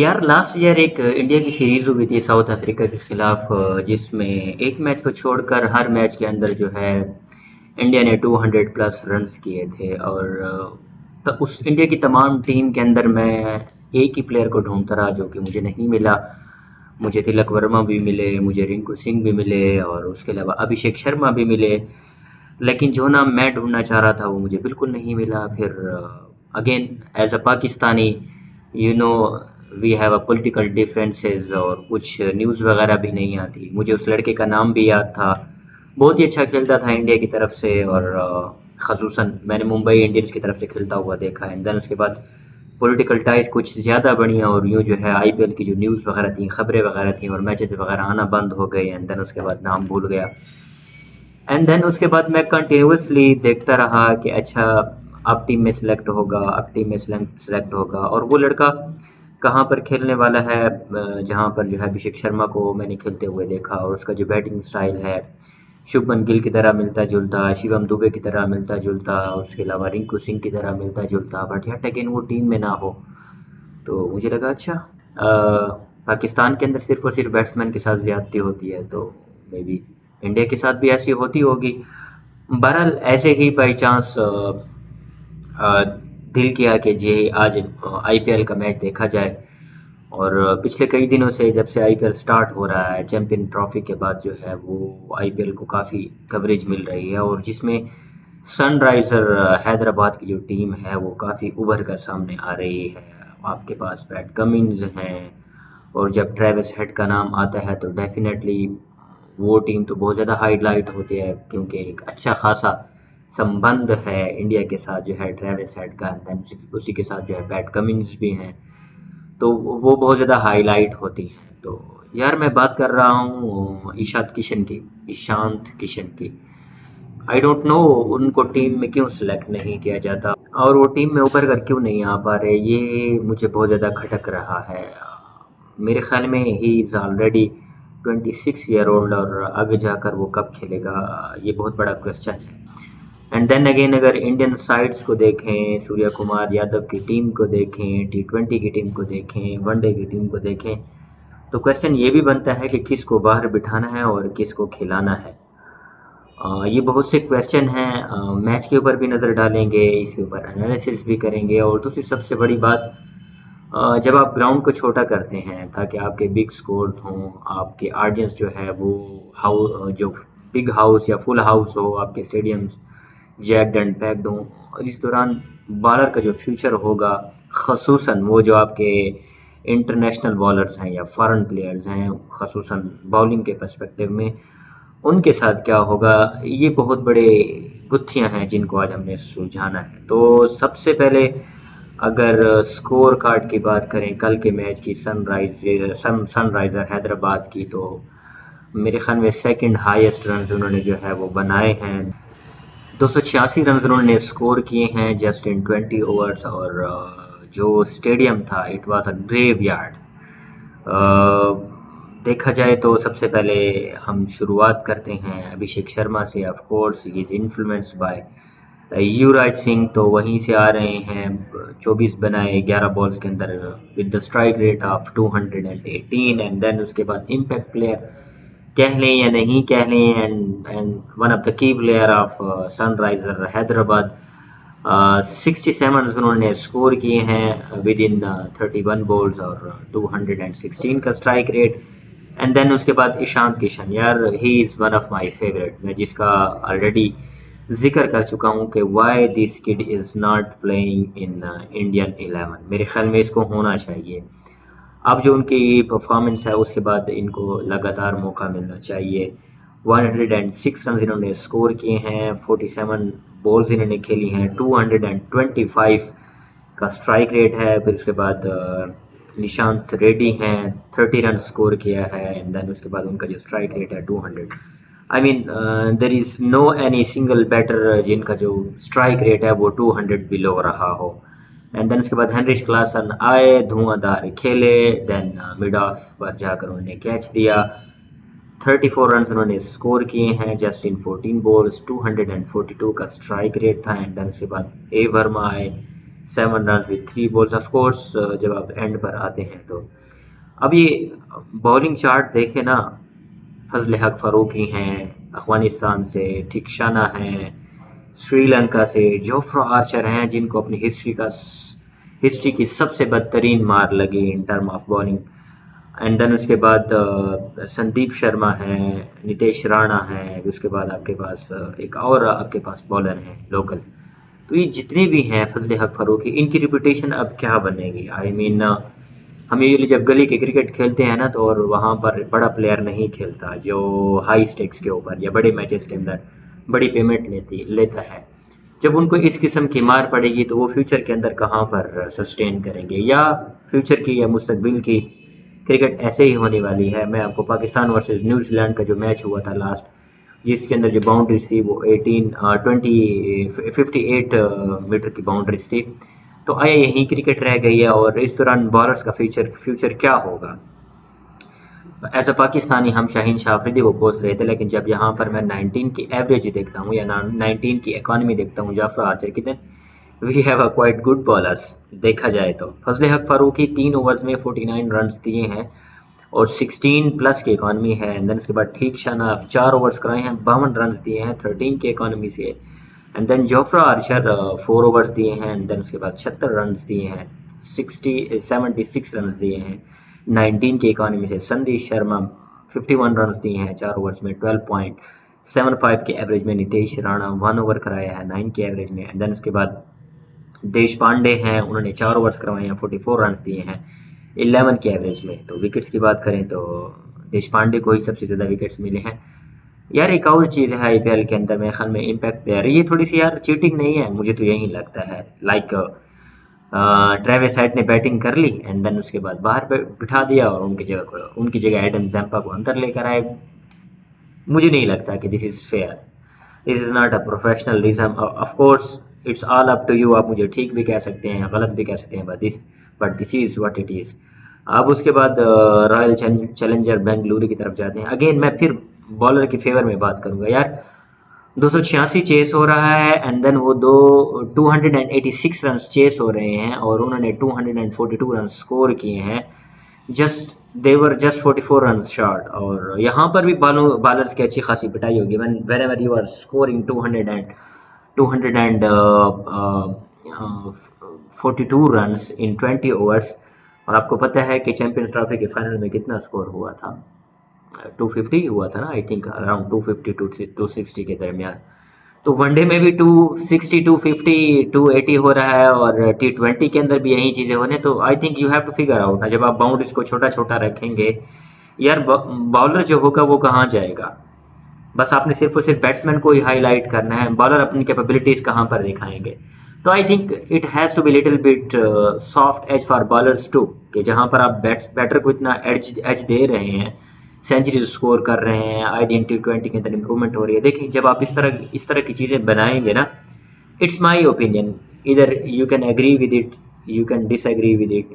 यार last year एक India की सीरीज हुई थी साउथ अफ्रीका के खिलाफ, जिसमें एक मैच को छोड़कर हर मैच के अंदर जो है इंडिया ने 200 प्लस रन्स किए थे। और तो उस इंडिया की तमाम टीम के अंदर मैं एक ही प्लेयर को ढूंढता रहा जो कि मुझे नहीं मिला। मुझे तिलक वर्मा भी मिले, मुझे रिंकू सिंह भी मिले और उसके अलावा अभिषेक शर्मा भी मिले। लेकिन जो नाम मैं ढूंढना चाह रहा था वो मुझे बिल्कुल नहीं मिला। फिर again as a Pakistani, you know, we have a political differences और कुछ न्यूज़ वगैरह भी नहीं आती। मुझे उस लड़के का नाम भी याद था, बहुत ही अच्छा खेलता था इंडिया की तरफ से। और खसूसन मैंने मुंबई इंडियंस की तरफ से खेलता हुआ देखा। एंड देन उसके बाद पॉलिटिकल टाइज कुछ ज़्यादा बढ़िया और यूँ जो है आईपीएल की जो न्यूज़ वगैरह थी, खबरें वगैरह थी और मैचेस वगैरह आना बंद हो गए। एंड देन उसके बाद नाम भूल गया। एंड देन उसके बाद मैं कंटिन्यूअसली देखता रहा कि अच्छा, अब टीम में सिलेक्ट होगा, अब टीम में सिलेक्ट होगा। और वो लड़का कहाँ पर खेलने वाला है, जहाँ पर जो है अभिषेक शर्मा को मैंने खेलते हुए देखा। और उसका जो बैटिंग स्टाइल है शुभमन गिल की तरह मिलता जुलता, शिवम दुबे की तरह मिलता जुलता, उसके अलावा रिंकू सिंह की तरह मिलता जुलता, बट यट अगेन वो टीम में ना हो। तो मुझे लगा अच्छा, पाकिस्तान के अंदर सिर्फ और सिर्फ बैट्समैन के साथ ज़्यादती होती है, तो मे बी इंडिया के साथ भी ऐसी होती होगी। बहरहाल ऐसे ही बाई चांस दिल किया कि जी आज आईपीएल का मैच देखा जाए। और पिछले कई दिनों से जब से आईपीएल स्टार्ट हो रहा है, चैंपियन ट्रॉफी के बाद जो है वो आईपीएल को काफ़ी कवरेज मिल रही है और जिसमें सनराइज़र हैदराबाद की जो टीम है वो काफ़ी उभर कर सामने आ रही है। आपके पास पैट कमिंस हैं और जब ट्रेविस हेड का नाम आता है तो डेफिनेटली वो टीम तो बहुत ज़्यादा हाईलाइट होती है, क्योंकि एक अच्छा खासा संबंध है इंडिया के साथ जो है ट्रेविस हेड का। देन उसी के साथ जो है पैट कमिंस भी हैं, तो वो बहुत ज़्यादा हाईलाइट होती हैं। तो यार मैं बात कर रहा हूँ ईशांत किशन की। आई डोंट नो उनको टीम में क्यों सिलेक्ट नहीं किया जाता और वो टीम में उभर कर क्यों नहीं आ पा रहे, ये मुझे बहुत ज़्यादा खटक रहा है। मेरे ख्याल में he is already 26 year old और आगे जाकर वो कब खेलेगा, ये बहुत बड़ा क्वेश्चन है। एंड देन अगेन अगर इंडियन साइड्स को देखें, सूर्य कुमार यादव की टीम को देखें, टी20 की टीम को देखें, वनडे की टीम को देखें, तो क्वेश्चन ये भी बनता है कि किसको बाहर बिठाना है और किसको खिलाना है। ये बहुत से क्वेश्चन हैं। मैच के ऊपर भी नज़र डालेंगे, इसके ऊपर एनालिसिस भी करेंगे और दूसरी सबसे बड़ी बात, जब आप ग्राउंड को छोटा करते हैं ताकि आपके बिग स्कोर्स हों, आपके ऑडियंस जो है वो हाउस जो बिग हाउस या फुल हाउस हो, आपके स्टेडियम्स जैक्ड एंड पैक्ड हों, और इस दौरान बॉलर का जो फ्यूचर होगा, खसूसन वो जो आपके इंटरनेशनल बॉलर्स हैं या फॉरेन प्लेयर्स हैं, खसूसन बॉलिंग के पर्सपेक्टिव में उनके साथ क्या होगा, ये बहुत बड़े गुत्थियां हैं जिनको आज हमने सुलझाना है। तो सबसे पहले अगर स्कोर कार्ड की बात करें कल के मैच की, सनराइज़र हैदराबाद की, तो मेरे ख्याल में सेकंड हाईएस्ट रन उन्होंने जो है वो बनाए हैं। 286 रन उन्होंने स्कोर किए हैं जस्ट इन 20 ओवर्स। और जो स्टेडियम था it was a graveyard. देखा जाए तो सबसे पहले हम शुरुआत करते हैं अभिषेक शर्मा से। Of course he is influenced by Yuvraj Singh, तो वहीं से आ रहे हैं। 24 बनाए 11 बॉल्स के अंदर with the strike rate of 218। And then उसके बाद इम्पैक्ट प्लेयर कह लें या नहीं कह लें, and one of the key player of Sunriser Hyderabad, 67 उन्होंने स्कोर किए हैं विद इन 31 बॉल्स और 216 का स्ट्राइक रेट। एंड देन उसके बाद ईशांत किशन, यार he is one of my favourite, मैं जिसका ऑलरेडी जिक्र कर चुका हूँ कि why this kid is not playing in Indian 11। मेरे ख्याल में इसको होना चाहिए। अब जो उनकी परफॉर्मेंस है उसके बाद इनको लगातार मौका मिलना चाहिए। 106 रन इन्होंने स्कोर किए हैं, 47 बॉल्स इन्होंने खेली हैं, 225 का स्ट्राइक रेट है। फिर उसके बाद निशांत रेड्डी हैं, 30 रन स्कोर किया है। एंड देन उसके बाद उनका जो स्ट्राइक रेट है 200। I mean there is no any single batter जिनका जो स्ट्राइक रेट है वो 200 बिलो रहा हो। एंड देन उसके बाद हेनरिच क्लासन आए, धुआंधार खेले। देन मिड ऑफ पर जाकर उन्होंने कैच दिया। 34 रन उन्होंने स्कोर किए हैं जस्ट इन 14 बॉल्स, 242 का स्ट्राइक रेट था। एंड देन उसके बाद ए वर्मा आए, 7 run with 3 balls. Of course जब आप एंड पर आते हैं तो अब ये बॉलिंग चार्ट देखे ना, फजल हक फ़ारूकी हैं अफगानिस्तान से, थिक्शाना हैं श्रीलंका से, जोफ्रा आर्चर हैं जिनको अपनी हिस्ट्री की सबसे बदतरीन मार लगी in term of bowling. And then उसके बाद संदीप शर्मा हैं, नितेश राणा हैं, उसके बाद आपके पास एक और आपके पास बॉलर हैं लोकल। तो ये जितने भी हैं फजल हक फ़ारूकी, इनकी रिपुटेशन अब क्या बनेगी? आई मीन हम यूजुअली जब गली के क्रिकेट खेलते हैं ना, तो और वहाँ पर बड़ा प्लेयर नहीं खेलता जो हाई स्टेक्स के ऊपर या बड़े मैचेस के अंदर बड़ी पेमेंट लेता है। जब उनको इस किस्म की मार पड़ेगी तो वो फ्यूचर के अंदर कहाँ पर सस्टेन करेंगे, या फ्यूचर की या मुस्तकबिल की क्रिकेट ऐसे ही होने वाली है। मैं आपको पाकिस्तान वर्सेस न्यूजीलैंड का जो मैच हुआ था लास्ट, जिसके अंदर जो बाउंड्रीज थी वो 58 मीटर की बाउंड्रीज थी, तो आया यही क्रिकेट रह गई है। और इस दौरान बॉलर्स का फ्यूचर क्या होगा? एज अ पाकिस्तानी हम शाहीन शाह अफरीदी को कोस रहे थे, लेकिन जब यहाँ पर मैं 19 की एवरेज देखता हूँ या 19 की इकॉनमी देखता हूँ जाफरा आर्चर की, we have a quite good bowlers देखा जाए तो। फजल हक फ़ारूकी 3 ओवर्स में 49 रन दिए हैं और 16 प्लस की इकॉनमी है। एंड देन उसके बाद ठीक शाना 4 ओवर्स कराए हैं, 52 रन दिए हैं 13 की इकॉनमी से। And then Jofra Archer 4 overs दिए हैं, एंड देन उसके बाद 76 रन दिए हैं, 76 रन दिए हैं 19 की इकॉनमी से। संदीप शर्मा 51 रन दिए हैं 4 ओवर्स में 12.75 के एवरेज में। नितेश राणा 1 ओवर कराया है 9 के एवरेज में। एंड देन उसके बाद देश पांडे हैं, उन्होंने 4 ओवर्स करवाए हैं, 44 रन दिए हैं 11 के एवरेज में। तो विकेट्स की बात करें तो देश पांडे को ही सबसे ज़्यादा विकेट्स मिले हैं। यार एक और चीज़ है आईपीएल के अंदर मेरे ख्याल में इम्पैक्ट प्लेयर, ये थोड़ी सी यार चीटिंग नहीं है, मुझे तो यही लगता है। लाइक ट्रेविस हेड ने बैटिंग कर ली एंड देन उसके बाद बाहर पे बिठा दिया और उनकी जगह एडम जैम्पा को अंदर लेकर आए। मुझे नहीं लगता कि this is fair, this is not a professionalism. Of course it's all up to you, आप मुझे ठीक भी कह सकते हैं गलत भी कह सकते हैं, but this is what it is. अब उसके बाद रॉयल चैलेंजर बेंगलुरु की तरफ जाते हैं। अगेन मैं फिर बॉलर के फेवर में बात करूंगा यार, 286 चेस हो रहा है एंड देन वो 286 रन चेस हो रहे हैं और उन्होंने 242 रन स्कोर किए हैं। देवर जस्ट 44 रन शॉर्ट। और यहाँ पर भी बॉलर्स की अच्छी खासी पिटाई होगी। Whenever you are scoring 242 run in 20 overs. और आपको पता है कि चैंपियंस ट्रॉफी के फाइनल में कितना स्कोर हुआ था? 250 हुआ था ना, आई थिंक अराउंड 250 टू 260 के दरमियान। तो वनडे में भी 260 250 280 हो रहा है और T20 के अंदर भी यही चीज़ें होने। तो I think you have to figure out, जब आप बाउंड्रीज को छोटा छोटा रखेंगे यार, बॉलर जो होगा वो कहाँ जाएगा? बस आपने सिर्फ और सिर्फ बैट्समैन को ही हाईलाइट करना है, बॉलर अपनी कैपेबिलिटीज़ कहाँ पर दिखाएंगे? तो I think it has to be little bit soft edge for bowlers too, कि जहाँ पर आप बैटर को इतना एज दे रहे हैं, सेंचुरीज स्कोर कर रहे हैं, आए दिन T20 के अंदर इंप्रूवमेंट हो रही है। देखिए जब आप इस तरह की चीज़ें बनाएंगे ना, इट्स माई ओपिनियन, इधर you can agree with it, you can disagree with it.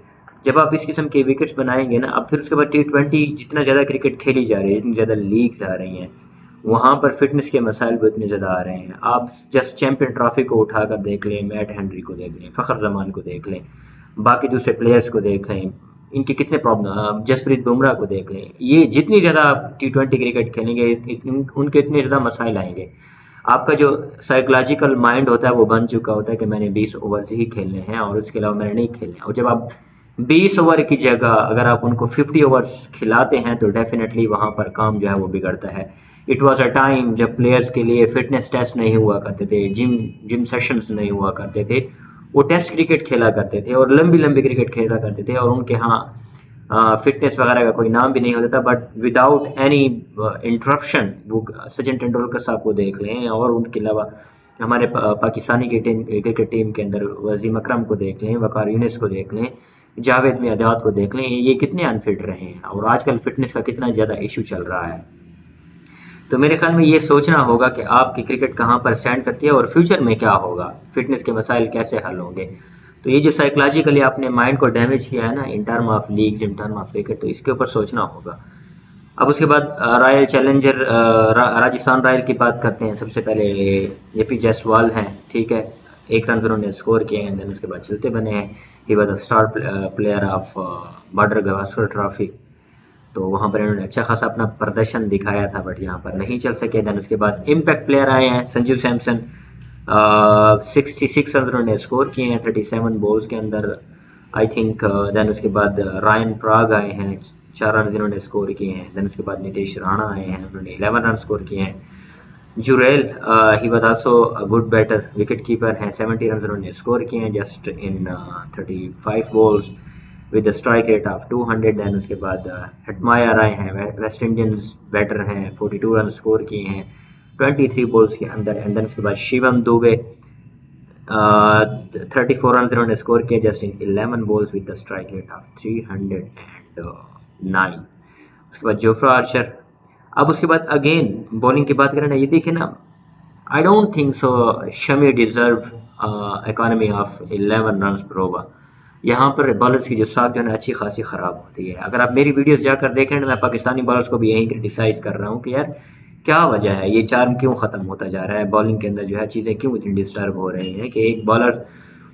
जब आप इस किस्म के विकेट्स बनाएंगे ना, अब फिर उसके बाद T20 जितना ज़्यादा क्रिकेट खेली जा रही है, जितनी ज़्यादा लीग्स आ रही हैं, वहाँ पर फिटनेस के मसाइल भी उतने ज़्यादा आ रहे हैं। आप जस्ट चैंपियन ट्रॉफी को उठाकर देख लें, मैट हेनरी को देख लें, फ़खर जमान को देख लें, बाकी दूसरे प्लेयर्स को देख लें, इनके कितने प्रॉब्लम, जसप्रीत बुमराह को देख लें। ये जितनी ज़्यादा आप T20 क्रिकेट खेलेंगे उनके इतने ज़्यादा मसाइल आएंगे। आपका जो साइकोलॉजिकल माइंड होता है वो बन चुका होता है कि मैंने 20 ओवर्स ही खेलने हैं और उसके अलावा मैंने नहीं खेलने। और जब आप 20 ओवर की जगह अगर आप उनको 50 ओवर्स खिलाते हैं तो डेफिनेटली वहाँ पर काम जो है वो बिगड़ता है। इट वॉज अ टाइम जब प्लेयर्स के लिए फिटनेस टेस्ट नहीं हुआ करते थे, जिम सेशंस नहीं हुआ करते थे, वो टेस्ट क्रिकेट खेला करते थे और लंबी लंबी क्रिकेट खेला करते थे और उनके यहाँ फिटनेस वगैरह का कोई नाम भी नहीं होता था। बट विदाउट एनी इंटरप्शन, वो सचिन तेंदुलकर साहब को देख लें और उनके अलावा हमारे पाकिस्तानी क्रिकेट टीम के अंदर वसीम अकरम को देख लें, वकार यूनिस को देख लें, जावेद मियादाद को देख लें, ये कितने अनफिट रहे हैं और आजकल फिटनेस का कितना ज़्यादा इशू चल रहा है। तो मेरे ख्याल में ये सोचना होगा कि आपकी क्रिकेट कहाँ पर स्टैंड करती है और फ्यूचर में क्या होगा, फिटनेस के मसाइल कैसे हल होंगे। तो ये जो साइकोलॉजिकली आपने माइंड को डैमेज किया है ना, इन term of leagues, in term of cricket, तो इसके ऊपर सोचना होगा। अब उसके बाद रॉयल चैलेंजर राजस्थान रॉयल की बात करते हैं। सबसे पहले AP जायसवाल हैं, ठीक है, 1 रन उन्होंने स्कोर किए हैं, देन उसके बाद चलते बने हैं। He was the star player of border Gavaskar trophy, तो वहाँ पर इन्होंने अच्छा खासा अपना प्रदर्शन दिखाया था, बट यहाँ पर नहीं चल सके। देन उसके बाद इम्पैक्ट प्लेयर आए हैं संजू सैमसन, 66 रन उन्होंने स्कोर किए हैं 37 बॉल्स के अंदर आई थिंक। देन उसके बाद रायन पराग आए हैं, 4 रन इन्होंने स्कोर किए हैं। देन उसके बाद नितेश राणा आए हैं, उन्होंने 11 रन स्कोर किए हैं। Jurel he was also a good batter, wicket keeper हैं, 70 रन उन्होंने स्कोर किए हैं just in 35 balls with strike rate of 200। Then उसके बाद हेटमायर आए हैं, वेस्ट इंडियंस बैटर हैं, 42 रन स्कोर किए हैं 23 बॉल्स के अंदर। एंड देन उसके बाद शिवम दुबे 34 रन इन्होंने स्कोर किए just in 11 balls with the strike rate of 309। उसके बाद जोफ्रा आर्चर। अब उसके बाद अगेन बॉलिंग की बात करें ना, ये देखिए ना, I don't think so Shami deserve economy of 11 run पर ओवर। यहाँ पर बॉलर्स की जो साख जो है ना अच्छी खासी ख़राब होती है। अगर आप मेरी वीडियोस जाकर देखें ना, मैं पाकिस्तानी बॉलर्स को भी यही क्रिटिसाइज़ कर रहा हूँ कि यार क्या वजह है, ये चार्म क्यों ख़त्म होता जा रहा है, बॉलिंग के अंदर जो है चीज़ें क्यों इतनी डिस्टर्ब हो रही हैं कि एक बॉलर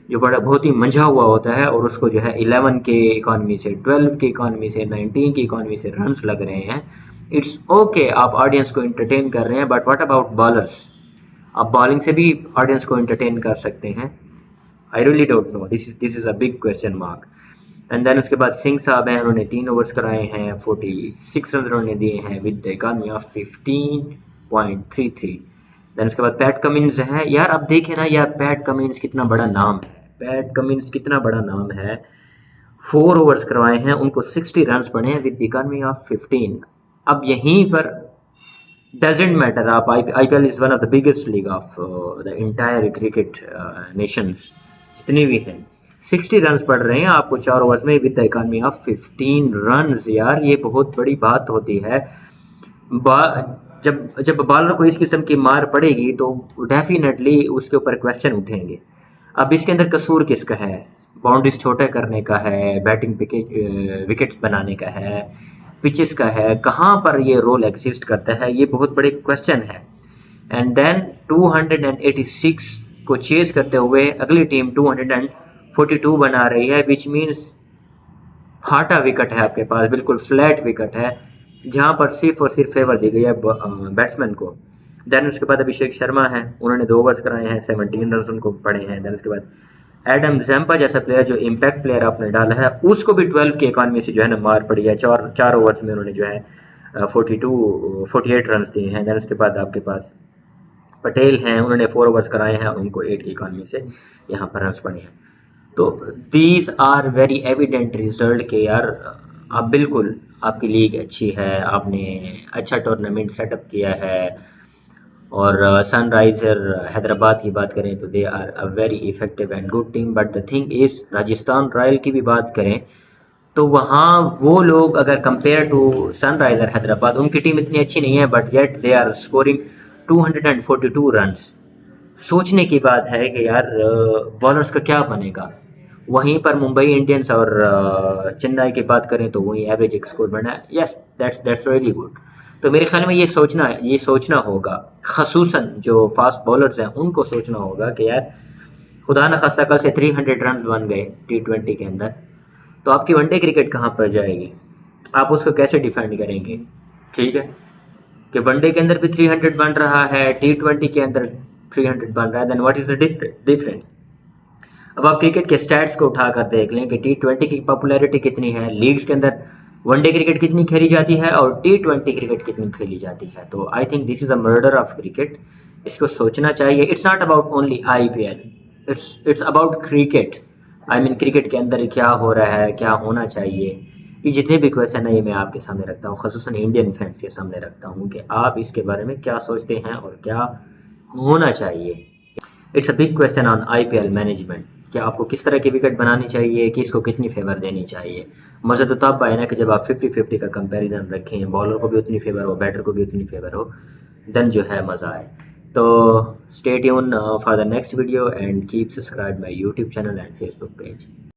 जो बड़ा बहुत ही मंझा हुआ होता है और उसको जो है 11 के इकॉनमी से, 12 की इकॉनमी से, 19 की इकॉनमी से रन्स लग रहे हैं। इट्स ओके, आप ऑडियंस को एंटरटेन कर रहे हैं, बट व्हाट अबाउट बॉलर्स? आप बॉलिंग से भी ऑडियंस को एंटरटेन कर सकते हैं? I really don't know, this is a big question mark. And then उसके बाद सिंह साहब हैं, उन्होंने 3 ओवर्स कराए हैं, 46 रन उन्होंने दिए हैं with the economy of 15.33। Then उसके बाद पैट कमिंस हैं। यार अब देखें ना यार, पैट कमिंस कितना बड़ा नाम है, पैट कमिंस कितना बड़ा नाम है। 4 ओवर्स करवाए हैं, उनको 60 रन पड़े हैं विद द इकॉनमी ऑफ 15। अब यहीं पर डजेंट मैटर, आप IPL is one of the biggest league of the entire cricket Nations, जितनी भी हैं, 60 रन पड़ रहे हैं आपको 4 ओवर्स में with the economy of 15 run. यार ये बहुत बड़ी बात होती है। जब बॉलर को इस किस्म की मार पड़ेगी तो डेफिनेटली उसके ऊपर क्वेश्चन उठेंगे। अब इसके अंदर कसूर किसका है? बाउंड्रीज छोटा करने का है, बैटिंग विकेट्स बनाने का है, पिचेस का है, कहाँ पर ये रोल एग्जिस्ट करता है, ये बहुत बड़े क्वेश्चन है। एंड देन 286 को चेज करते हुए अगली टीम 242 बना रही है, विच मीन्स फाटा विकेट है आपके पास, बिल्कुल फ्लैट विकेट है, जहाँ पर सिर्फ और सिर्फ फेवर दी गई है बैट्समैन को। देन उसके बाद अभिषेक शर्मा है, उन्होंने 2 ओवर्स कराए हैं, 17 रन उनको पड़े हैं। देन उसके बाद एडम जैम्पा जैसा प्लेयर जो इम्पैक्ट प्लेयर आपने डाला है, उसको भी 12 की इकॉनमी से जो है ना मार पड़ी है। 4 ओवर्स में उन्होंने जो है 48 रन दिए हैं। देन उसके बाद आपके पास पटेल हैं, उन्होंने 4 ओवर्स कराए हैं, उनको 8 की इकॉनमी से यहाँ पर रन पड़े हैं। तो these are very evident result के यार आप बिल्कुल, आपकी लीग अच्छी है, आपने अच्छा टूर्नामेंट सेटअप किया है। और सनराइजर हैदराबाद की बात करें तो they are a very effective and good team, but the thing is Rajasthan Royal की भी बात करें तो वहाँ वो लोग अगर कंपेयर टू सनराइजर हैदराबाद, उनकी टीम इतनी अच्छी नहीं है, but yet they are scoring 242 runs. सोचने की बात है कि यार बॉलर्स का क्या बनेगा। वहीं पर मुंबई इंडियंस और चेन्नई की बात करें तो वही एवरेज एक स्कोर बना है। Yes, that's really good. तो मेरे ख्याल में ये सोचना होगा, खसूसन जो फास्ट बॉलर्स हैं उनको सोचना होगा कि यार खुदा न खास्ता कल से 300 रन बन गए T20 के अंदर, तो आपकी वनडे क्रिकेट कहाँ पर जाएगी? आप उसको कैसे डिफेंड करेंगे? ठीक है कि वनडे के अंदर भी 300 बन रहा है, T20 के अंदर 300 बन रहा है, then what is the difference? अब आप क्रिकेट के स्टैट्स को उठाकर देख लें कि T20 की पॉपुलैरिटी कितनी है, लीग्स के अंदर वनडे क्रिकेट कितनी खेली जाती है और T20 क्रिकेट कितनी खेली जाती है। तो I think this is a murder of cricket, इसको सोचना चाहिए। It's not about only IPL, it's about cricket. I mean cricket के अंदर क्या हो रहा है, क्या होना चाहिए, ये जितने भी क्वेश्चन है ये मैं आपके सामने रखता हूँ, ख़ुसूसन इंडियन फैंस के सामने रखता हूँ कि आप इसके बारे में क्या सोचते हैं और क्या होना चाहिए। It's a big question on IPL management कि आपको किस तरह की विकेट बनानी चाहिए, किसको कितनी फेवर देनी चाहिए। मज़ा तो तब आए ना कि जब आप 50-50 का कंपैरिजन रखें, बॉलर को भी उतनी फेवर हो, बैटर को भी उतनी फेवर हो, देन जो है मज़ा आए। तो stay tune for the next video and keep subscribe my YouTube channel and Facebook page.